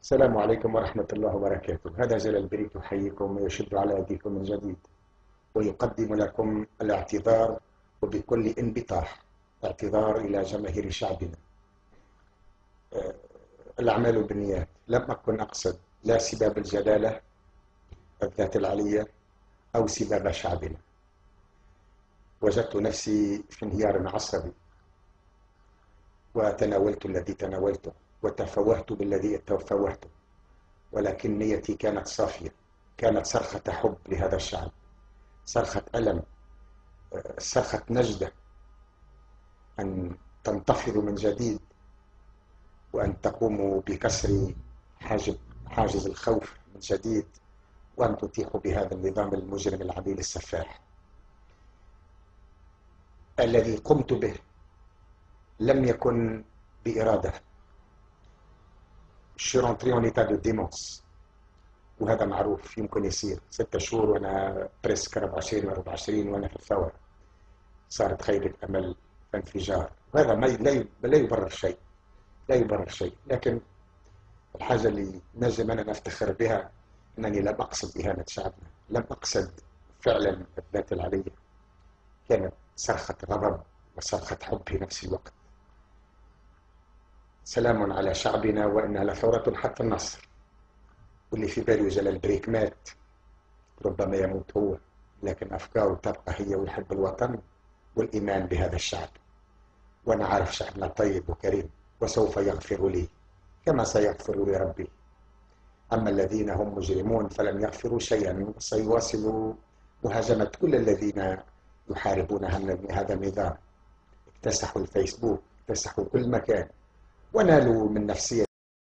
السلام عليكم ورحمة الله وبركاته. هذا جلال بريك يحييكم ويشد على أيديكم من جديد، ويقدم لكم الاعتذار وبكل انبطاح، اعتذار إلى جماهير شعبنا. الأعمال بالنيات، لم أكن أقصد لا سباب الجلالة الذات العلية أو سباب شعبنا. وجدت نفسي في انهيار عصبي وتناولت الذي تناولته وتفوهت بالذي تفوهته، ولكن نيتي كانت صافية، كانت صرخة حب لهذا الشعب، صرخة ألم، صرخة نجدة أن تنتفضوا من جديد، وأن تقوموا بكسر حاجز الخوف من جديد، وأن تتيحوا بهذا النظام المجرم العديل السفاح. الذي قمت به لم يكن بإرادة. Je suis rentré en état de démence، وهذا معروف، يمكن يصير 6 شهور وأنا بريسك 24 و 24 وأنا في الثورة، صارت خيبة أمل فانفجار، وهذا لا يبرر شيء، لا يبرر شيء. لكن الحاجة اللي نجم أنا نفتخر بها أنني لم أقصد إهانة شعبنا، لم أقصد فعلا الذات العلية، كانت صرخة غضب وصرخة حب في نفس الوقت. سلام على شعبنا وإنها لثورة حتى النصر. واللي في باله جلال بريك مات، ربما يموت هو، لكن أفكاره تبقى هي، ويحب الوطن والإيمان بهذا الشعب. وأنا عارف شعبنا طيب وكريم، وسوف يغفر لي كما سيغفر لي ربي. أما الذين هم مجرمون فلن يغفروا شيئا، سيواصلوا مهاجمة كل الذين يحاربون هذا النظام. اكتسحوا الفيسبوك، اكتسحوا كل مكان، ونالوا من نفسية